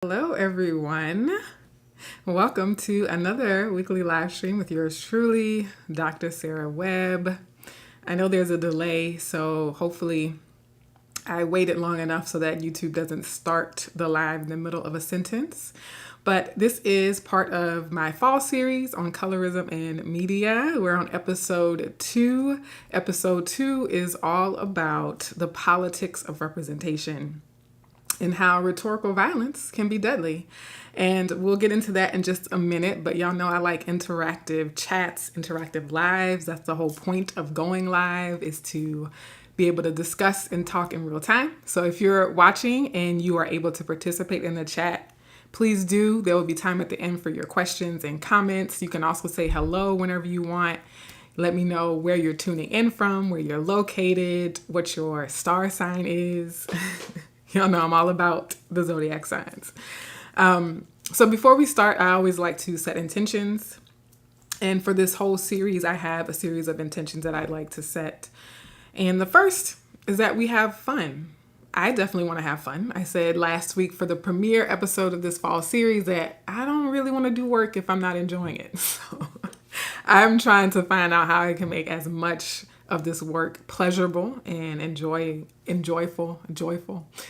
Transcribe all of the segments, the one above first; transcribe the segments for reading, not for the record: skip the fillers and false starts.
Hello, everyone. Welcome to another weekly live stream with yours truly, Dr. Sarah Webb. I know there's a delay, so hopefully I waited long enough so that YouTube doesn't start the live in the middle of a sentence. But this is part of my fall series on colorism and media. We're on episode 2. Episode 2 is all about the politics of representation and how rhetorical violence can be deadly. And we'll get into that in just a minute, but y'all know I like interactive chats, interactive lives. That's the whole point of going live, is to be able to discuss and talk in real time. So if you're watching and you are able to participate in the chat, please do. There will be time at the end for your questions and comments. You can also say hello whenever you want. Let me know where you're tuning in from, where you're located, what your star sign is. Y'all know I'm all about the zodiac signs. So before we start, I always like to set intentions. And for this whole series, I have a series of intentions that I'd like to set. And the first is that we have fun. I definitely want to have fun. I said last week for the premiere episode of this fall series that I don't really want to do work if I'm not enjoying it. So I'm trying to find out how I can make as much of this work pleasurable and joyful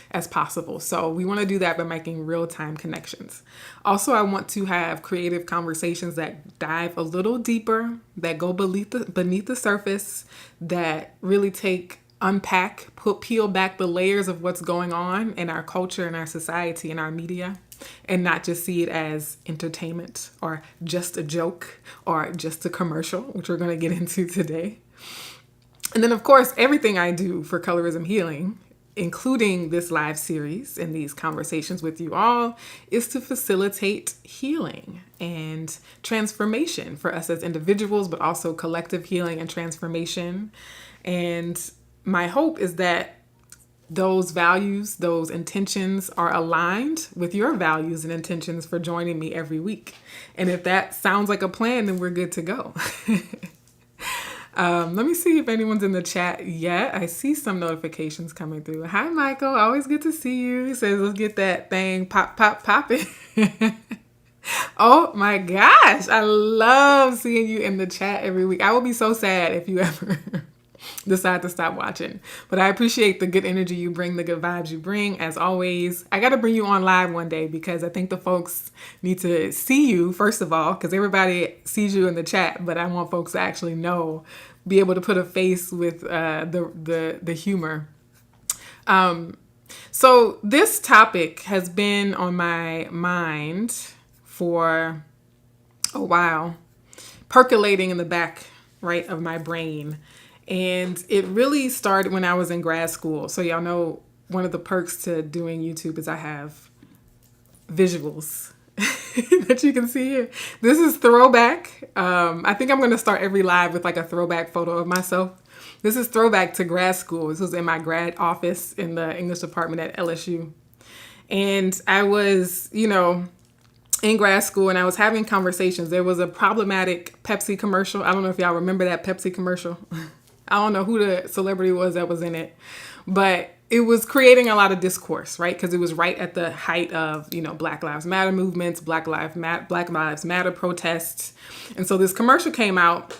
as possible. So we want to do that by making real-time connections. Also, I want to have creative conversations that dive a little deeper, that go beneath the surface, that really peel back the layers of what's going on in our culture, in our society, in our media, and not just see it as entertainment or just a joke or just a commercial, which we're going to get into today. And then, of course, everything I do for Colorism Healing, including this live series and these conversations with you all, is to facilitate healing and transformation for us as individuals, but also collective healing and transformation. And my hope is that those values, those intentions are aligned with your values and intentions for joining me every week. And if that sounds like a plan, then we're good to go. Let me see if anyone's in the chat yet. I see some notifications coming through. Hi, Michael. Always good to see you. He says, let's get that thing popping. Oh my gosh. I love seeing you in the chat every week. I will be so sad if you ever decide to stop watching. But I appreciate the good energy you bring, the good vibes you bring, as always. I got to bring you on live one day because I think the folks need to see you, first of all, because everybody sees you in the chat, but I want folks to actually be able to put a face with the humor. So this topic has been on my mind for a while, percolating in the back, right, of my brain. And it really started when I was in grad school. So y'all know one of the perks to doing YouTube is I have visuals that you can see here. This is throwback. I think I'm going to start every live with like a throwback photo of myself. This is throwback to grad school. This was in my grad office in the English department at LSU. And I was, in grad school and I was having conversations. There was a problematic Pepsi commercial. I don't know if y'all remember that Pepsi commercial. I don't know who the celebrity was that was in it, but it was creating a lot of discourse, right? Because it was right at the height of, Black Lives Matter movements, Black Lives Matter protests. And so this commercial came out,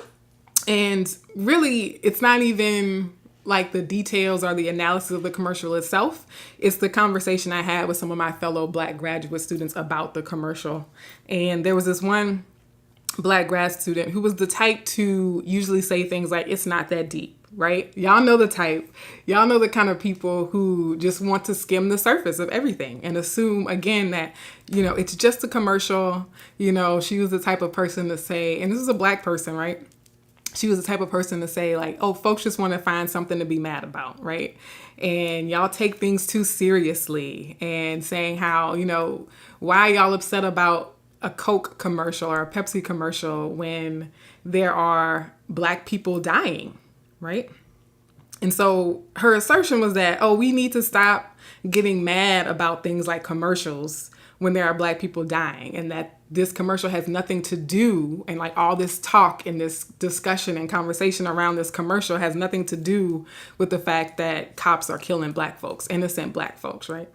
and really it's not even like the details or the analysis of the commercial itself. It's the conversation I had with some of my fellow Black graduate students about the commercial. And there was this one Black grad student who was the type to usually say things like, it's not that deep, right? Y'all know the type. Y'all know the kind of people who just want to skim the surface of everything and assume, again, that, it's just a commercial. She was the type of person to say, and this is a Black person, right? She was the type of person to say like, oh, folks just want to find something to be mad about, right? And y'all take things too seriously, and saying how, why y'all upset about a Coke commercial or a Pepsi commercial when there are Black people dying, right? And so her assertion was that, oh, we need to stop getting mad about things like commercials when there are Black people dying, and that this commercial has nothing to do, and like all this talk and this discussion and conversation around this commercial has nothing to do with the fact that cops are killing Black folks, innocent Black folks, right?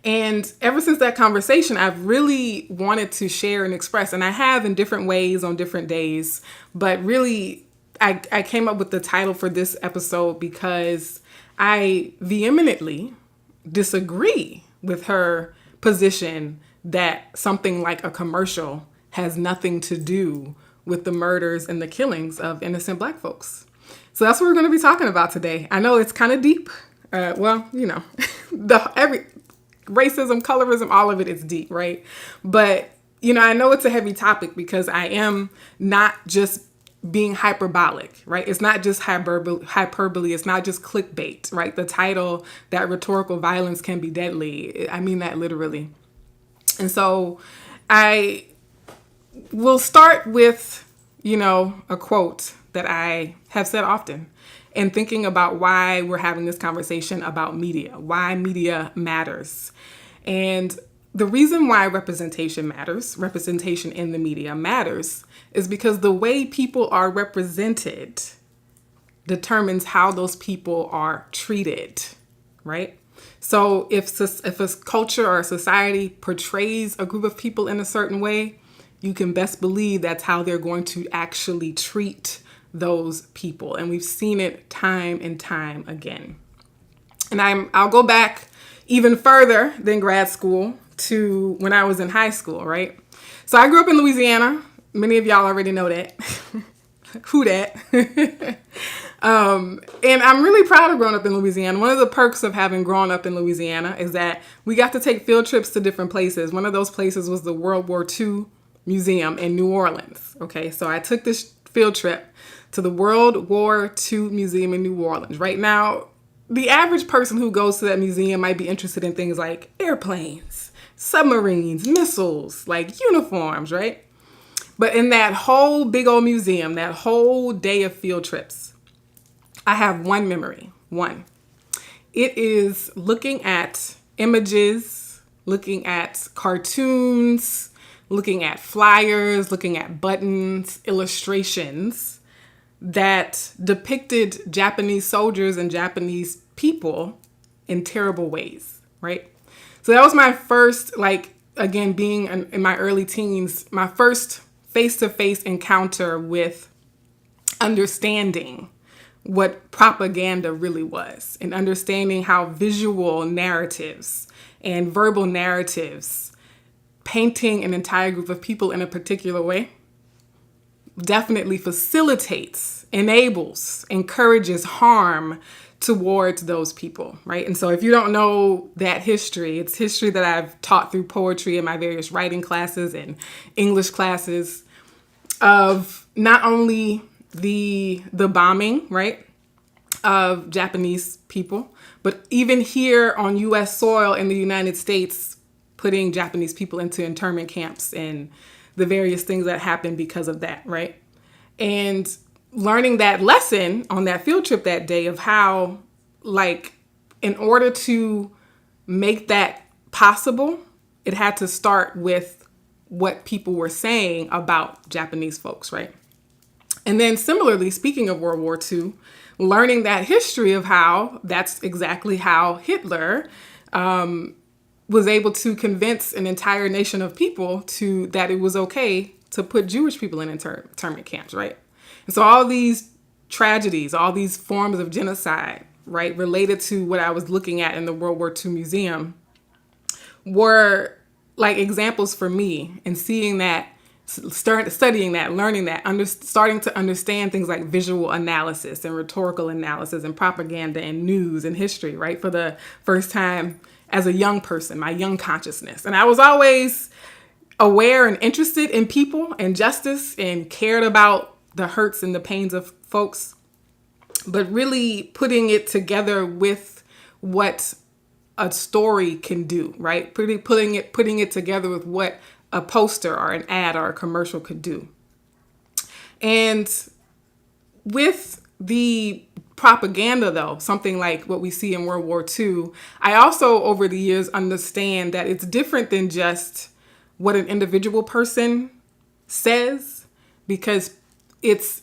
And ever since that conversation, I've really wanted to share and express, and I have in different ways on different days. But really, I came up with the title for this episode because I vehemently disagree with her position that something like a commercial has nothing to do with the murders and the killings of innocent Black folks. So that's what we're going to be talking about today. I know it's kind of deep. Well, you know, every racism, colorism, all of it is deep, right? But, you know, I know it's a heavy topic because I am not just being hyperbolic, right? It's not just hyperbole. It's not just clickbait, right? The title that rhetorical violence can be deadly. I mean that literally. And so I will start with, you know, a quote that I have said often and thinking about why we're having this conversation about media, why media matters. And the reason why representation matters, representation in the media matters, is because the way people are represented determines how those people are treated, right? So if a culture or a society portrays a group of people in a certain way, you can best believe that's how they're going to actually treat those people. And we've seen it time and time again. And I'll go back even further than grad school to when I was in high school, right? So I grew up in Louisiana. Many of y'all already know that. Who that? And I'm really proud of growing up in Louisiana. One of the perks of having grown up in Louisiana is that we got to take field trips to different places. One of those places was the World War II Museum in New Orleans. Okay, so I took this field trip to the World War II Museum in New Orleans. Right now, the average person who goes to that museum might be interested in things like airplanes, submarines, missiles, like uniforms, right? But in that whole big old museum, that whole day of field trips, I have one memory, one. It is looking at images, looking at cartoons, looking at flyers, looking at buttons, illustrations that depicted Japanese soldiers and Japanese people in terrible ways, right? So that was my first, like, again, being in my early teens, my first face-to-face encounter with understanding what propaganda really was and understanding how visual narratives and verbal narratives painting an entire group of people in a particular way definitely facilitates, enables, encourages harm towards those people, right? And so if you don't know that history, it's history that I've taught through poetry in my various writing classes and English classes of not only the bombing, right, of Japanese people, but even here on U.S. soil in the United States, putting Japanese people into internment camps and the various things that happened because of that, right? And learning that lesson on that field trip that day of how, like, in order to make that possible, it had to start with what people were saying about Japanese folks, right? And then similarly, speaking of World War II, learning that history of how that's exactly how Hitler was able to convince an entire nation of people that it was okay to put Jewish people in internment camps, right? And so all these tragedies, all these forms of genocide, right, related to what I was looking at in the World War II Museum were like examples for me, and seeing that, studying that, learning that, starting to understand things like visual analysis and rhetorical analysis and propaganda and news and history, right, for the first time as a young person, my young consciousness. And I was always aware and interested in people and justice and cared about the hurts and the pains of folks, but really putting it together with what a story can do, right? Putting it together with what a poster or an ad or a commercial could do. And with the propaganda, though, something like what we see in World War II, I also, over the years, understand that it's different than just what an individual person says, because it's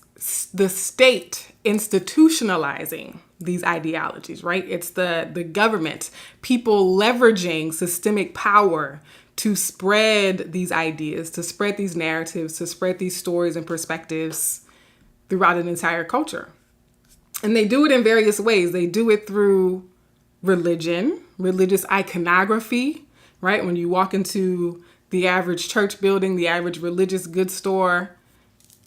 the state institutionalizing these ideologies, right? It's the government, people leveraging systemic power to spread these ideas, to spread these narratives, to spread these stories and perspectives throughout an entire culture. And they do it in various ways. They do it through religion, religious iconography, right? When you walk into the average church building, the average religious goods store,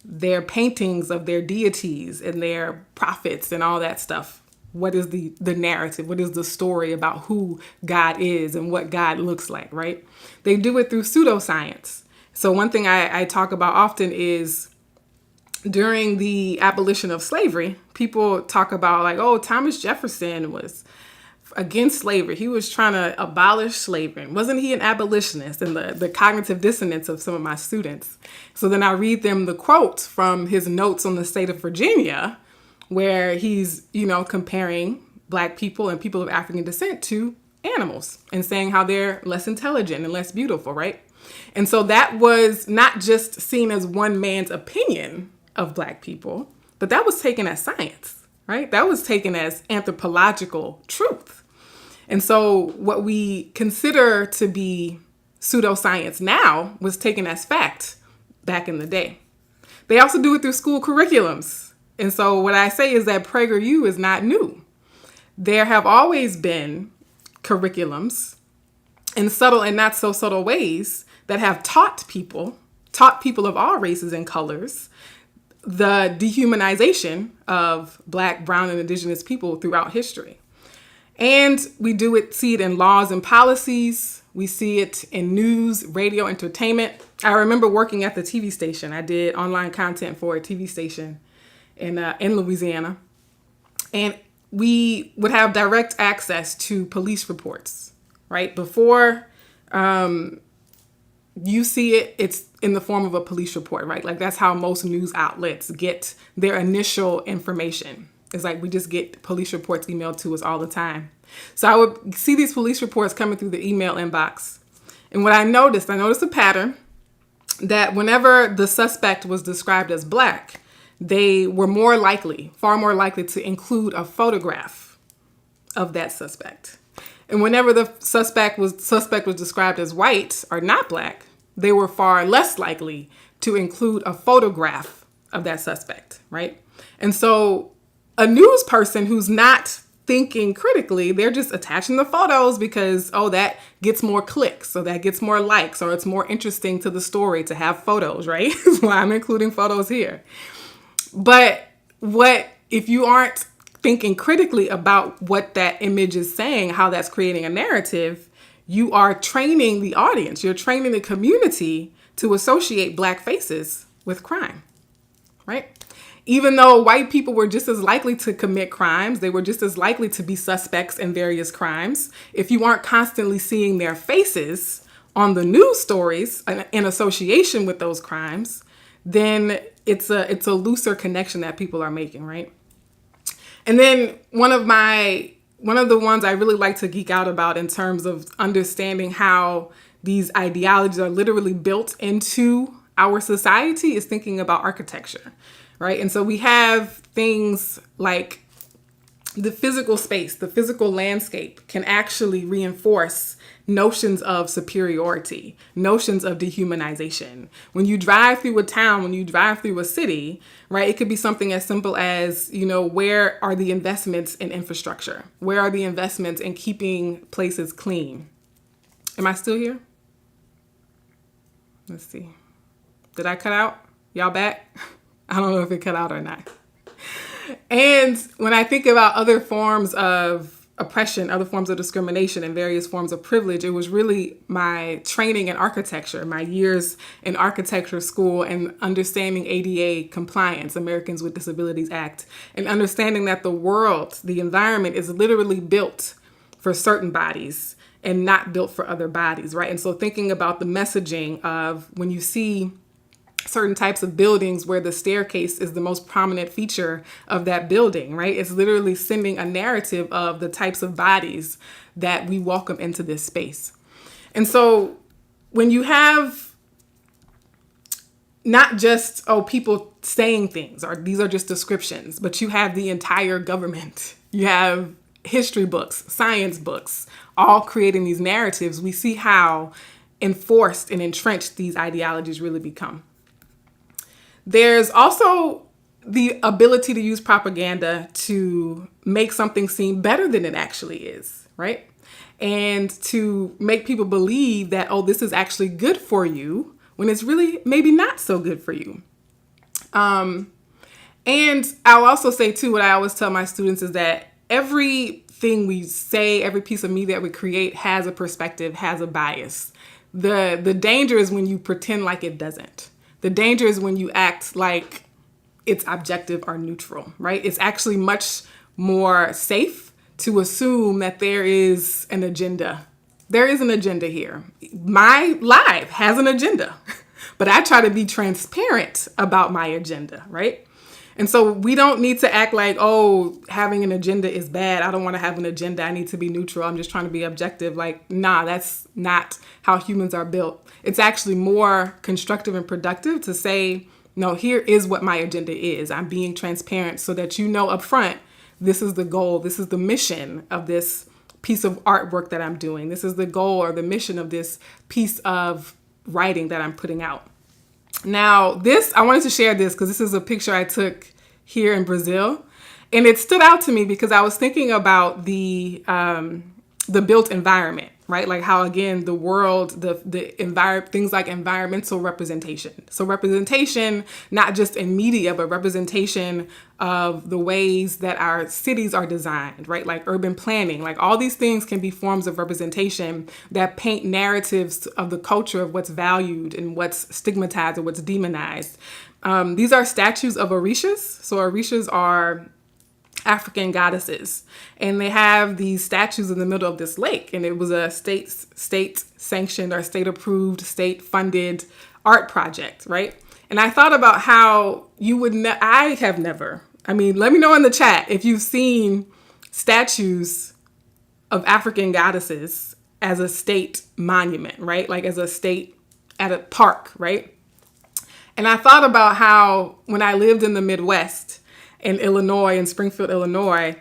their paintings of their deities and their prophets and all that stuff. What is the narrative? What is the story about who God is and what God looks like, right? They do it through pseudoscience. So one thing I talk about often is during the abolition of slavery, people talk about like, oh, Thomas Jefferson was against slavery. He was trying to abolish slavery. Wasn't he an abolitionist? And the cognitive dissonance of some of my students. So then I read them the quote from his notes on the state of Virginia, where he's, comparing Black people and people of African descent to animals and saying how they're less intelligent and less beautiful, right? And so that was not just seen as one man's opinion of Black people, but that was taken as science, right? That was taken as anthropological truth. And so what we consider to be pseudoscience now was taken as fact back in the day. They also do it through school curriculums. And so what I say is that PragerU is not new. There have always been curriculums in subtle and not so subtle ways that have taught people of all races and colors, the dehumanization of Black, brown, and indigenous people throughout history. And we see it in laws and policies. We see it in news, radio, entertainment. I remember working at the TV station. I did online content for a TV station in Louisiana. And we would have direct access to police reports, right? Before you see it, it's in the form of a police report, right? Like that's how most news outlets get their initial information. It's like we just get police reports emailed to us all the time. So I would see these police reports coming through the email inbox. And what I noticed a pattern that whenever the suspect was described as Black, they were far more likely to include a photograph of that suspect. And whenever the suspect was described as white or not Black, they were far less likely to include a photograph of that suspect, right? And so a news person who's not thinking critically, they're just attaching the photos because, that gets more clicks, so that gets more likes, or it's more interesting to the story to have photos, right? That's why I'm including photos here. But if you aren't thinking critically about what that image is saying, how that's creating a narrative, you are training the audience, you're training the community to associate Black faces with crime, right? Even though white people were just as likely to commit crimes, they were just as likely to be suspects in various crimes. If you aren't constantly seeing their faces on the news stories in association with those crimes, then it's a looser connection that people are making, right? And then one of the ones I really like to geek out about in terms of understanding how these ideologies are literally built into our society is thinking about architecture, right? And so we have things like the physical space, the physical landscape can actually reinforce notions of superiority, notions of dehumanization. When you drive through a town, when you drive through a city, right, it could be something as simple as, where are the investments in infrastructure? Where are the investments in keeping places clean? Am I still here? Let's see. Did I cut out? Y'all back? I don't know if it cut out or not. And when I think about other forms of oppression, other forms of discrimination, and various forms of privilege, it was really my training in architecture, my years in architecture school, and understanding ADA compliance, Americans with Disabilities Act, and understanding that the world, the environment is literally built for certain bodies and not built for other bodies, right? And so thinking about the messaging of when you see certain types of buildings where the staircase is the most prominent feature of that building, right? It's literally sending a narrative of the types of bodies that we welcome into this space. And so when you have not just, people saying things, or these are just descriptions, but you have the entire government. You have history books, science books, all creating these narratives. We see how enforced and entrenched these ideologies really become. There's also the ability to use propaganda to make something seem better than it actually is, right? And to make people believe that, this is actually good for you, when it's really maybe not so good for you. And I'll also say too, what I always tell my students is that everything we say, every piece of media that we create has a perspective, has a bias. The danger is when you pretend like it doesn't. The danger is when you act like it's objective or neutral, right? It's actually much more safe to assume that there is an agenda. There is an agenda here. My life has an agenda, but I try to be transparent about my agenda, right? And so we don't need to act like, having an agenda is bad. I don't want to have an agenda. I need to be neutral. I'm just trying to be objective. Like, nah, that's not how humans are built. It's actually more constructive and productive to say, no, here is what my agenda is. I'm being transparent so that you know up front, this is the goal. This is the mission of this piece of artwork that I'm doing. This is the goal or the mission of this piece of writing that I'm putting out. Now, I wanted to share this because this is a picture I took here in Brazil. And it stood out to me because I was thinking about the built environment, right? Like how, again, the world, things like environmental representation. So representation, not just in media, but representation of the ways that our cities are designed, right? Like urban planning, like all these things can be forms of representation that paint narratives of the culture of what's valued and what's stigmatized or what's demonized. These are statues of orishas. So orishas are African goddesses, and they have these statues in the middle of this lake, and it was a state sanctioned or state approved, state funded art project, right? And I thought about how you would I have never, let me know in the chat if you've seen statues of African goddesses as a state monument, right? Like as a state at a park, right? And I thought about how when I lived in the Midwest, in Illinois, in Springfield, Illinois,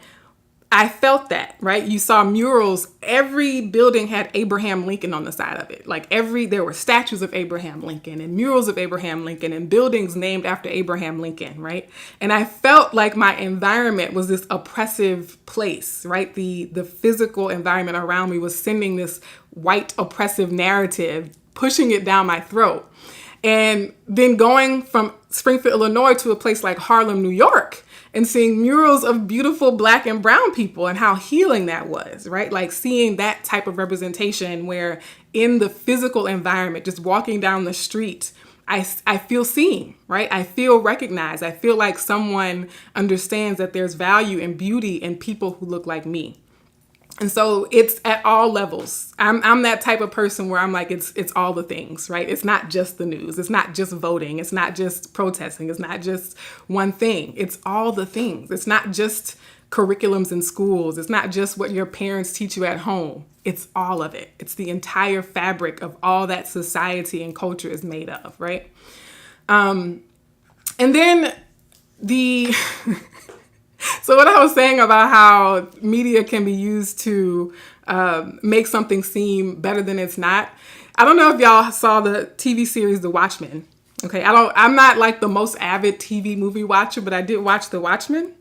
I felt that, right? You saw murals. Every building had Abraham Lincoln on the side of it. Like there were statues of Abraham Lincoln and murals of Abraham Lincoln and buildings named after Abraham Lincoln, right? And I felt like my environment was this oppressive place, right? The physical environment around me was sending this white oppressive narrative, pushing it down my throat. And then going from Springfield, Illinois to a place like Harlem, New York, and seeing murals of beautiful Black and brown people and how healing that was, right? Like seeing that type of representation where in the physical environment, just walking down the street, I feel seen, right? I feel recognized. I feel like someone understands that there's value and beauty in people who look like me. And so it's at all levels. I'm that type of person where I'm like, it's all the things, right? It's not just the news. It's not just voting. It's not just protesting. It's not just one thing. It's all the things. It's not just curriculums in schools. It's not just what your parents teach you at home. It's all of it. It's the entire fabric of all that society and culture is made of, right? And then So what I was saying about how media can be used to make something seem better than it's not. I don't know if y'all saw the TV series The Watchmen. Okay, I'm not like the most avid TV movie watcher, but I did watch The Watchmen.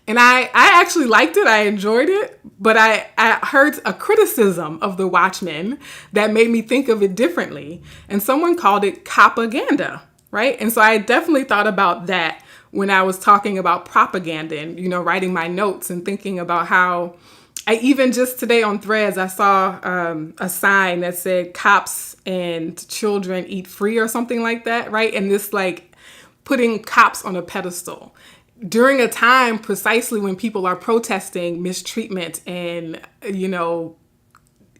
And I actually liked it. I enjoyed it. But I heard a criticism of The Watchmen that made me think of it differently. And someone called it propaganda, right? And so I definitely thought about that when I was talking about propaganda and, writing my notes and thinking about how even just today on Threads, I saw a sign that said cops and children eat free or something like that, right? And this like putting cops on a pedestal during a time precisely when people are protesting mistreatment and,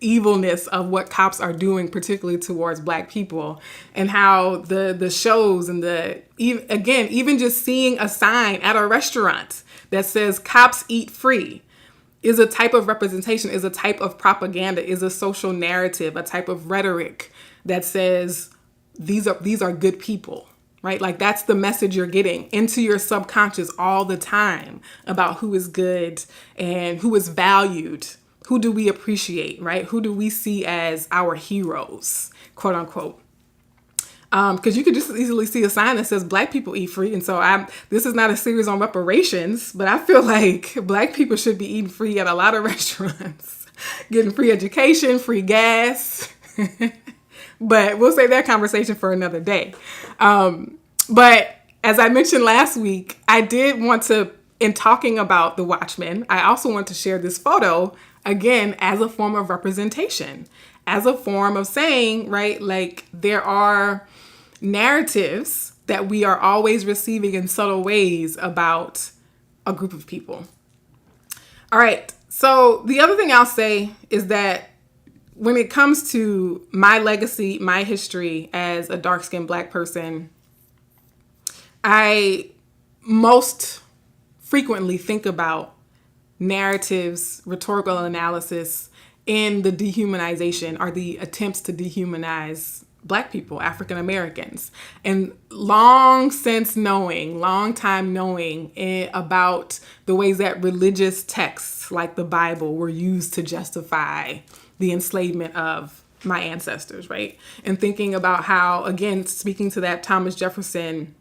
evilness of what cops are doing, particularly towards Black people, and how the shows and even just seeing a sign at a restaurant that says cops eat free is a type of representation, is a type of propaganda, is a social narrative, a type of rhetoric that says these are good people, right? Like that's the message you're getting into your subconscious all the time about who is good and who is valued. Who do we appreciate, right? Who do we see as our heroes, quote unquote? Because you could just easily see a sign that says Black people eat free. And so this is not a series on reparations, but I feel like Black people should be eating free at a lot of restaurants, getting free education, free gas. But we'll save that conversation for another day. But as I mentioned last week, I did want to, in talking about the Watchmen, I also want to share this photo again as a form of representation, as a form of saying, right, like there are narratives that we are always receiving in subtle ways about a group of people. All right. So the other thing I'll say is that when it comes to my legacy, my history as a dark-skinned Black person, I most frequently think about narratives, rhetorical analysis in the dehumanization or the attempts to dehumanize Black people, African Americans, and long time knowing about the ways that religious texts like the Bible were used to justify the enslavement of my ancestors, right? And thinking about how, again, speaking to that Thomas Jefferson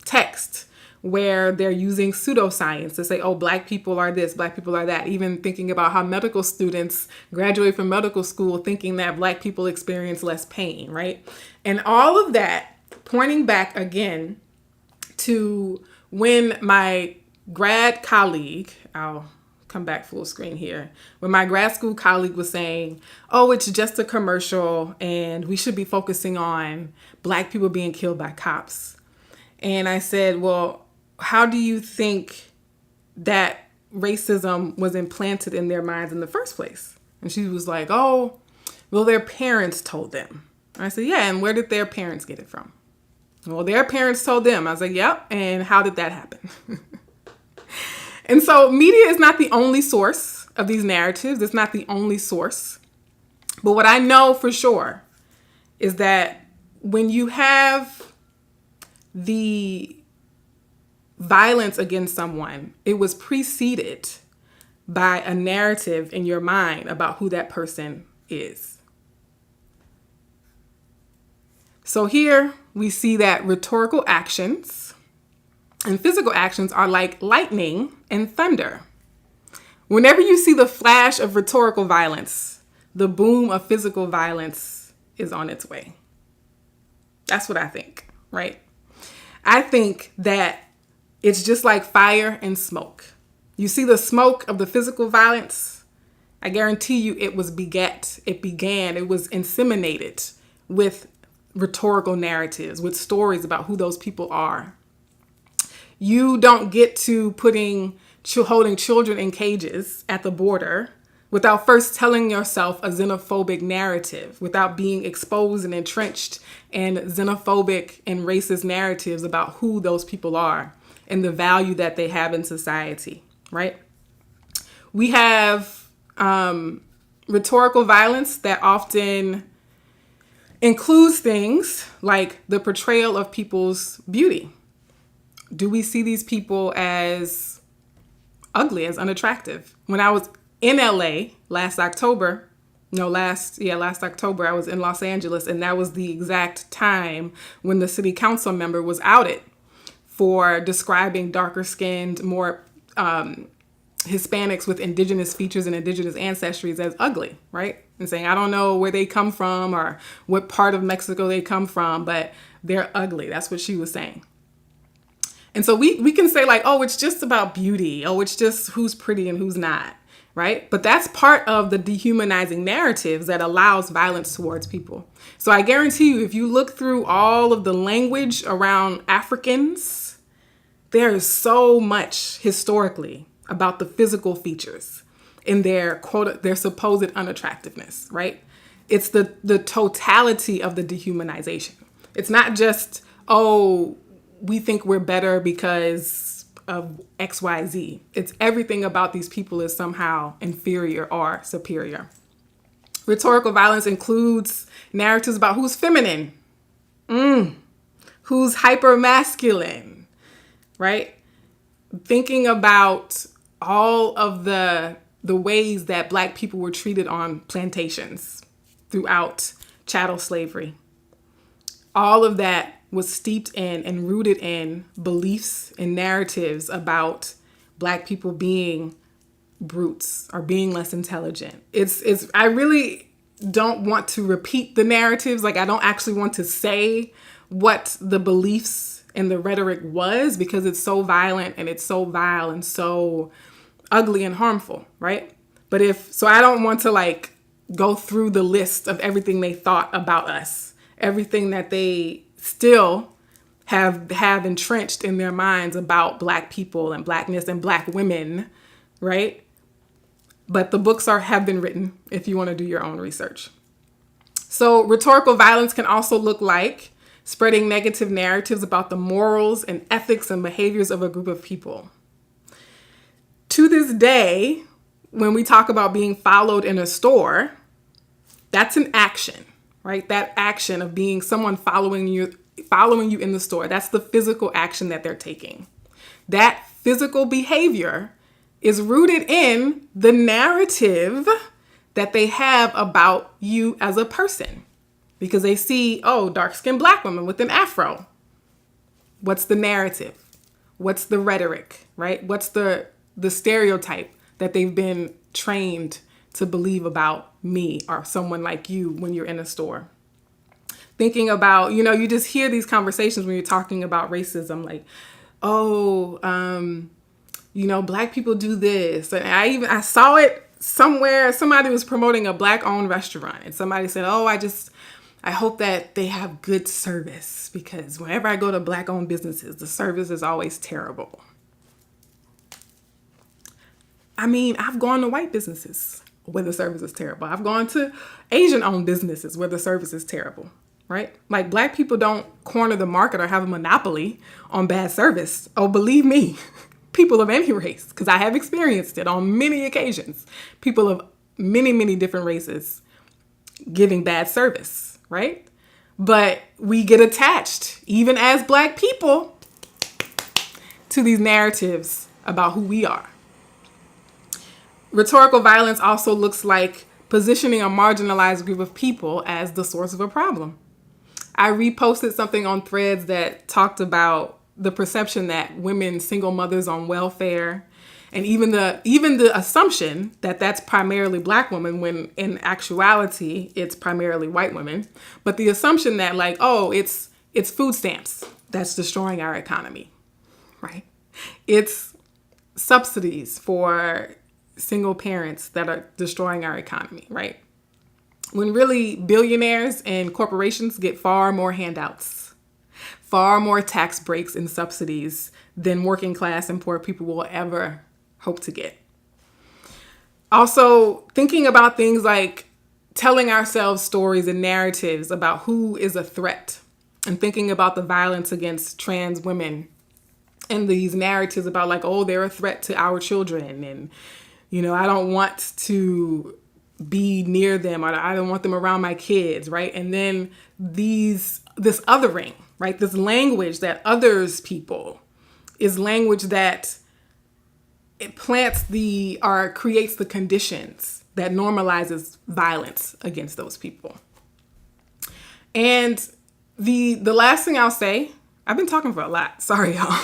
text, where they're using pseudoscience to say, oh, Black people are this, Black people are that. Even thinking about how medical students graduate from medical school thinking that Black people experience less pain, right? And all of that pointing back again to when my grad colleague, I'll come back full screen here, when my grad school colleague was saying, oh, it's just a commercial and we should be focusing on Black people being killed by cops. And I said, well, how do you think that racism was implanted in their minds in the first place? And she was like, oh, well, their parents told them. I said, yeah, and where did their parents get it from? Well, their parents told them. I was like, yep, and how did that happen? And so media is not the only source of these narratives. It's not the only source. But what I know for sure is that when you have the violence against someone, it was preceded by a narrative in your mind about who that person is. So here we see that rhetorical actions and physical actions are like lightning and thunder. Whenever you see the flash of rhetorical violence, the boom of physical violence is on its way. That's what I think, right? I think that it's just like fire and smoke. You see the smoke of the physical violence? I guarantee you it was it was inseminated with rhetorical narratives, with stories about who those people are. You don't get to holding children in cages at the border without first telling yourself a xenophobic narrative, without being exposed and entrenched in xenophobic and racist narratives about who those people are and the value that they have in society, right? We have rhetorical violence that often includes things like the portrayal of people's beauty. Do we see these people as ugly, as unattractive? When I was in LA last October, I was in Los Angeles, and that was the exact time when the city council member was outed for describing darker skinned, more Hispanics with indigenous features and indigenous ancestries as ugly, right? And saying, I don't know where they come from or what part of Mexico they come from, but they're ugly. That's what she was saying. And so we can say like, oh, it's just about beauty. Oh, it's just who's pretty and who's not, right? But that's part of the dehumanizing narratives that allows violence towards people. So I guarantee you, if you look through all of the language around Africans, there is so much historically about the physical features in their supposed unattractiveness, right? It's the totality of the dehumanization. It's not just, oh, we think we're better because of XYZ. It's everything about these people is somehow inferior or superior. Rhetorical violence includes narratives about who's feminine, who's hyper masculine, right? Thinking about all of the ways that Black people were treated on plantations throughout chattel slavery. All of that was steeped in and rooted in beliefs and narratives about Black people being brutes or being less intelligent. I really don't want to repeat the narratives. Like, I don't actually want to say what the beliefs and the rhetoric was, because it's so violent and it's so vile and so ugly and harmful, right? So I don't want to like go through the list of everything they thought about us, everything that they still have entrenched in their minds about Black people and Blackness and Black women, right? But the books have been written if you want to do your own research. So rhetorical violence can also look like spreading negative narratives about the morals and ethics and behaviors of a group of people. To this day, when we talk about being followed in a store, that's an action, right? That action of being someone following you in the store, that's the physical action that they're taking. That physical behavior is rooted in the narrative that they have about you as a person. Because they see, dark-skinned Black woman with an afro. What's the narrative? What's the rhetoric, right? What's the stereotype that they've been trained to believe about me or someone like you when you're in a store? Thinking about, you just hear these conversations when you're talking about racism, like, Black people do this. And I saw it somewhere. Somebody was promoting a Black-owned restaurant, and somebody said, I hope that they have good service, because whenever I go to Black-owned businesses, the service is always terrible. I mean, I've gone to white businesses where the service is terrible. I've gone to Asian-owned businesses where the service is terrible, right? Like, Black people don't corner the market or have a monopoly on bad service. Oh, believe me, people of any race, because I have experienced it on many occasions. People of many, many different races giving bad service. Right? But we get attached, even as Black people, to these narratives about who we are. Rhetorical violence also looks like positioning a marginalized group of people as the source of a problem. I reposted something on Threads that talked about the perception that women, single mothers on welfare, and even the assumption that that's primarily Black women, when in actuality it's primarily white women. But the assumption that it's food stamps that's destroying our economy, right? It's subsidies for single parents that are destroying our economy, right? When really billionaires and corporations get far more handouts, far more tax breaks and subsidies than working class and poor people will ever hope to get. Also, thinking about things like telling ourselves stories and narratives about who is a threat, and thinking about the violence against trans women and these narratives about they're a threat to our children, and I don't want to be near them, or I don't want them around my kids, right? And then this othering, right? This language that others people is language that it plants creates the conditions that normalizes violence against those people. And the last thing I'll say, I've been talking for a lot. Sorry, y'all.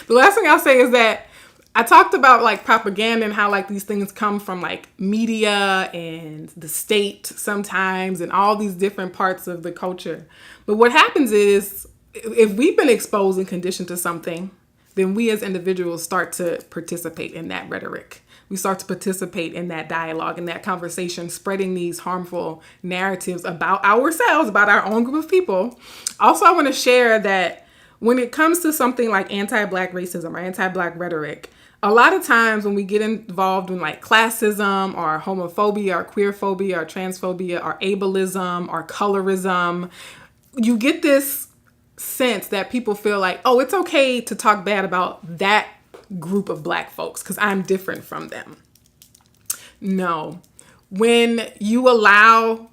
The last thing I'll say is that I talked about propaganda and how these things come from media and the state sometimes and all these different parts of the culture. But what happens is, if we've been exposed and conditioned to something, then we as individuals start to participate in that rhetoric. We start to participate in that dialogue, in that conversation, spreading these harmful narratives about ourselves, about our own group of people. Also, I want to share that when it comes to something like anti-Black racism or anti-Black rhetoric, a lot of times when we get involved in classism or homophobia or queerphobia or transphobia or ableism or colorism, you get this sense that people feel it's okay to talk bad about that group of Black folks because I'm different from them. No, when you allow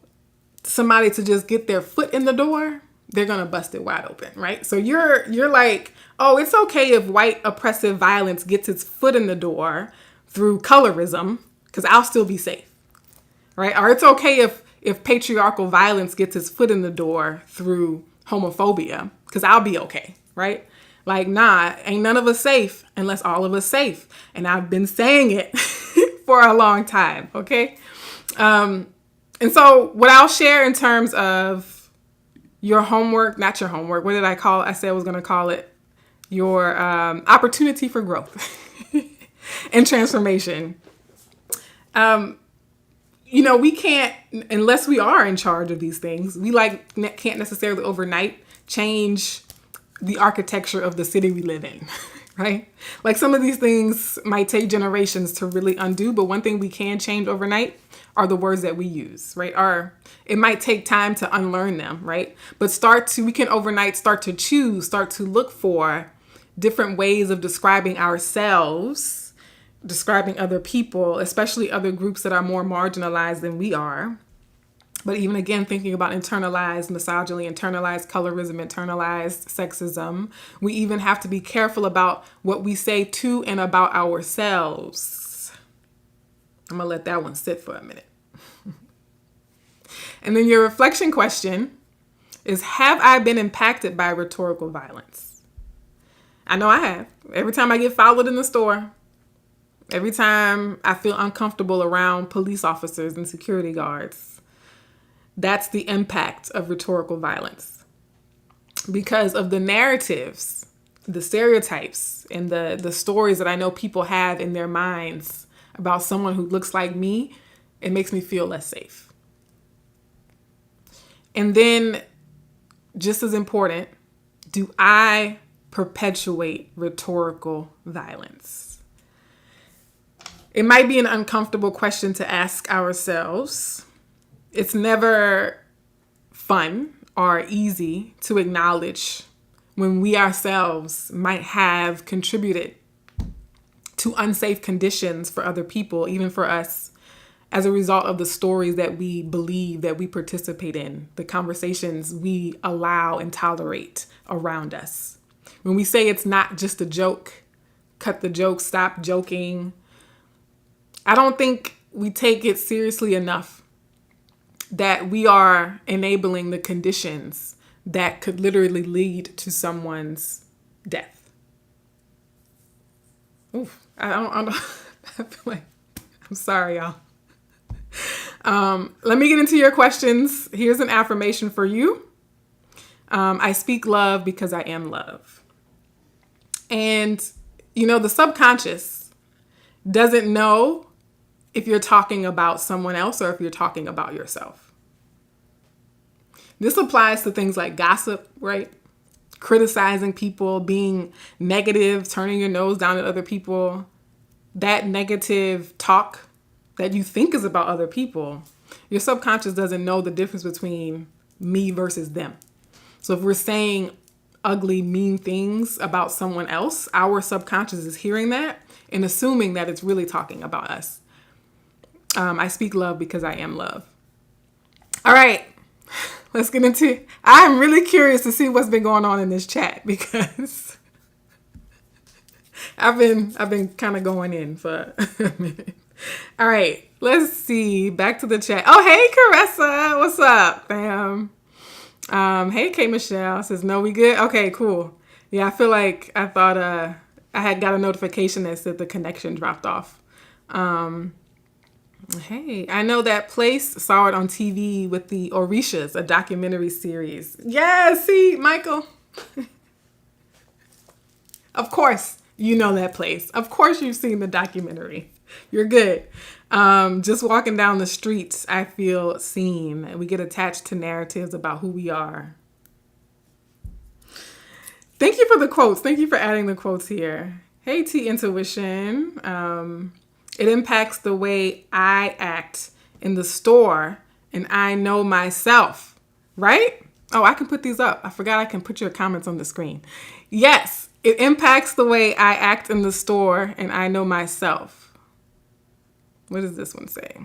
somebody to just get their foot in the door, they're going to bust it wide open, right? So you're like, oh, it's okay if white oppressive violence gets its foot in the door through colorism, because I'll still be safe, right? Or it's okay if patriarchal violence gets its foot in the door through homophobia, because I'll be okay, right? Like, nah, ain't none of us safe unless all of us safe. And I've been saying it for a long time, okay? And so what I'll share in terms of your homework, not your homework, what did I call it? I said I was going to call it your opportunity for growth and transformation. We can't, unless we are in charge of these things, we can't necessarily overnight change the architecture of the city we live in, right? Like some of these things might take generations to really undo, but one thing we can change overnight are the words that we use, right? Or it might take time to unlearn them, right? But we can overnight start to look for different ways of describing ourselves, describing other people, especially other groups that are more marginalized than we are. But even again, thinking about internalized misogyny, internalized colorism, internalized sexism, we even have to be careful about what we say to and about ourselves. I'm going to let that one sit for a minute. And then your reflection question is, have I been impacted by rhetorical violence? I know I have. Every time I get followed in the store, every time I feel uncomfortable around police officers and security guards, that's the impact of rhetorical violence. Because of the narratives, the stereotypes, and the stories that I know people have in their minds about someone who looks like me, it makes me feel less safe. And then, just as important, do I perpetuate rhetorical violence? It might be an uncomfortable question to ask ourselves. It's never fun or easy to acknowledge when we ourselves might have contributed to unsafe conditions for other people, even for us, as a result of the stories that we believe, that we participate in, the conversations we allow and tolerate around us. When we say it's not just a joke, cut the joke, stop joking, I don't think we take it seriously enough that we are enabling the conditions that could literally lead to someone's death. Oof, I don't I feel like, I'm sorry, y'all. Let me get into your questions. Here's an affirmation for you. I speak love because I am love. And, the subconscious doesn't know if you're talking about someone else or if you're talking about yourself. This applies to things like gossip, right? Criticizing people, being negative, turning your nose down at other people. That negative talk that you think is about other people, your subconscious doesn't know the difference between me versus them. So if we're saying ugly, mean things about someone else, our subconscious is hearing that and assuming that it's really talking about us. I speak love because I am love. All right, let's get into, I'm really curious to see what's been going on in this chat because I've been kind of going in for a minute. All right, let's see, back to the chat. Oh, hey, Caressa, what's up, fam? Hey, K Michelle says, no, we good? Okay, cool. Yeah, I feel like I thought I had got a notification that said the connection dropped off. Hey, I know that place, saw it on TV with the Orishas, a documentary series. Yeah, see, Michael. Of course, you know that place. Of course, you've seen the documentary. You're good. Just walking down the streets, I feel seen, and we get attached to narratives about who we are. Thank you for the quotes. Thank you for adding the quotes here. Hey, T Intuition. It impacts the way I act in the store, and I know myself, right? Oh, I can put these up. I forgot I can put your comments on the screen. Yes, it impacts the way I act in the store, and I know myself. What does this one say?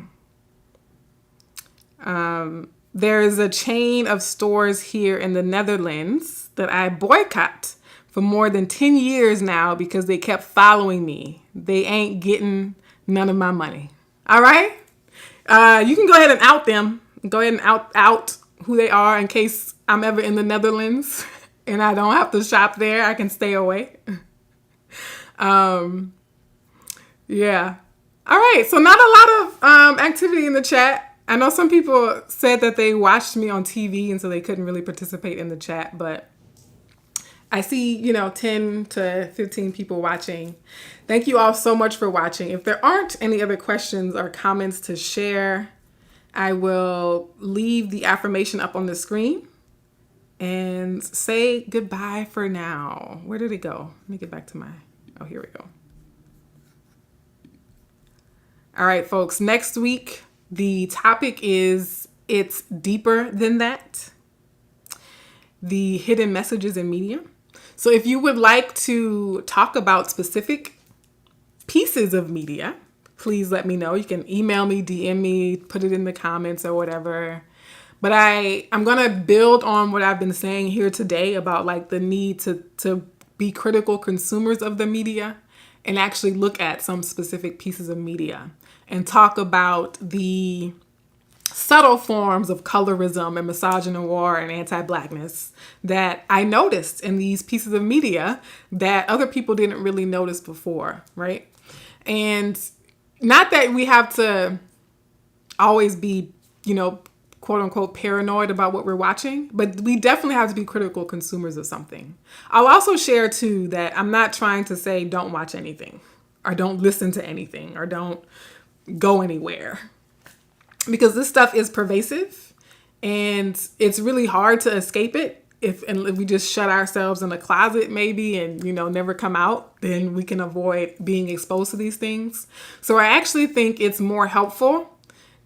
There is a chain of stores here in the Netherlands that I boycott for more than 10 years now because they kept following me. They ain't getting none of my money. All right? You can go ahead and out them. Go ahead and out who they are in case I'm ever in the Netherlands and I don't have to shop there. I can stay away. Yeah. All right. So not a lot of activity in the chat. I know some people said that they watched me on TV and so they couldn't really participate in the chat, but I see, 10 to 15 people watching. Thank you all so much for watching. If there aren't any other questions or comments to share, I will leave the affirmation up on the screen and say goodbye for now. Where did it go? Let me get back to here we go. All right, folks, next week, the topic is It's Deeper Than That, the hidden messages in media. So if you would like to talk about specific pieces of media, please let me know. You can email me, DM me, put it in the comments or whatever. But I'm going to build on what I've been saying here today about like the need to be critical consumers of the media and actually look at some specific pieces of media and talk about the subtle forms of colorism and misogynoir and anti-blackness that I noticed in these pieces of media that other people didn't really notice before, right? And not that we have to always be, quote unquote, paranoid about what we're watching, but we definitely have to be critical consumers of something. I'll also share too that I'm not trying to say don't watch anything or don't listen to anything or don't go anywhere, because this stuff is pervasive and it's really hard to escape it. If we just shut ourselves in a closet maybe and, never come out, then we can avoid being exposed to these things. So I actually think it's more helpful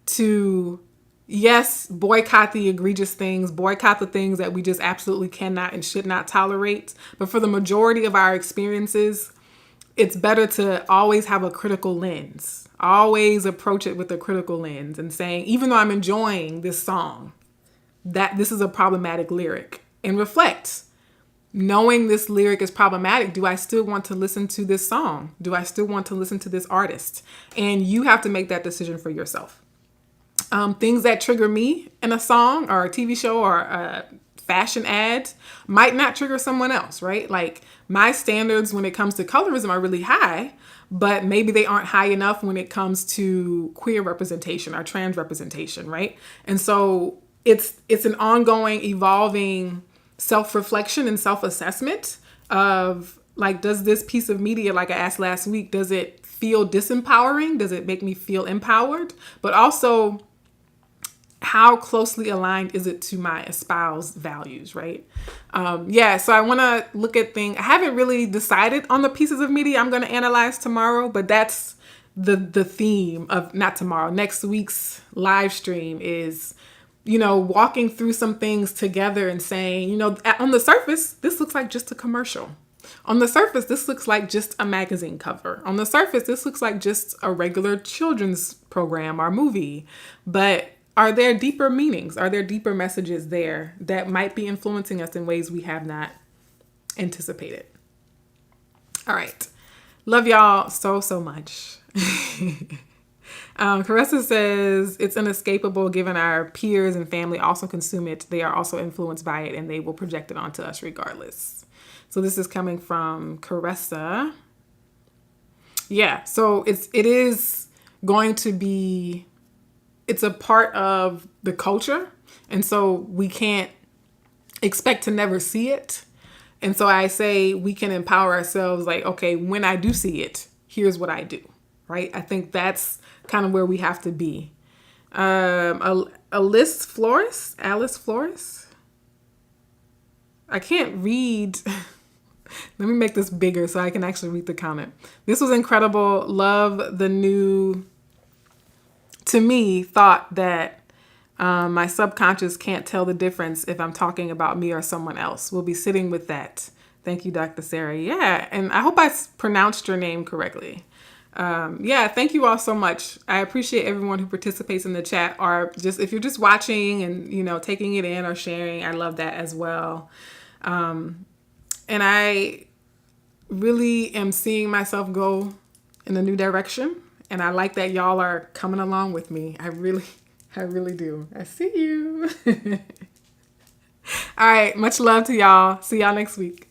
to, yes, boycott the egregious things, boycott the things that we just absolutely cannot and should not tolerate. But for the majority of our experiences, it's better to always have a critical lens. Always approach it with a critical lens and saying, even though I'm enjoying this song, that this is a problematic lyric, and reflect. Knowing this lyric is problematic, do I still want to listen to this song? Do I still want to listen to this artist? And you have to make that decision for yourself. Things that trigger me in a song or a TV show or a fashion ad might not trigger someone else, right? Like my standards when it comes to colorism are really high, but maybe they aren't high enough when it comes to queer representation or trans representation, right? And so it's an ongoing, evolving self-reflection and self-assessment of like, does this piece of media, like I asked last week, does it feel disempowering? Does it make me feel empowered? But also, how closely aligned is it to my espoused values, right? So I want to look at things. I haven't really decided on the pieces of media I'm going to analyze tomorrow, but that's the theme of, not tomorrow, next week's live stream is, walking through some things together and saying, on the surface, this looks like just a commercial. On the surface, this looks like just a magazine cover. On the surface, this looks like just a regular children's program or movie. But are there deeper meanings? Are there deeper messages there that might be influencing us in ways we have not anticipated? All right. Love y'all so much. Caressa says, it's inescapable given our peers and family also consume it. They are also influenced by it and they will project it onto us regardless. So this is coming from Caressa. Yeah, so it is going to be, it's a part of the culture. And so we can't expect to never see it. And so I say we can empower ourselves like, okay, when I do see it, here's what I do, right? I think that's kind of where we have to be. Alice Flores. I can't read. Let me make this bigger so I can actually read the comment. This was incredible. Love the new, to me, thought that my subconscious can't tell the difference if I'm talking about me or someone else. We'll be sitting with that. Thank you, Dr. Sarah. Yeah, and I hope I pronounced your name correctly. Yeah, thank you all so much. I appreciate everyone who participates in the chat, or just if you're just watching and, taking it in or sharing. I love that as well. And I really am seeing myself go in a new direction. And I like that y'all are coming along with me. I really do. I see you. All right. Much love to y'all. See y'all next week.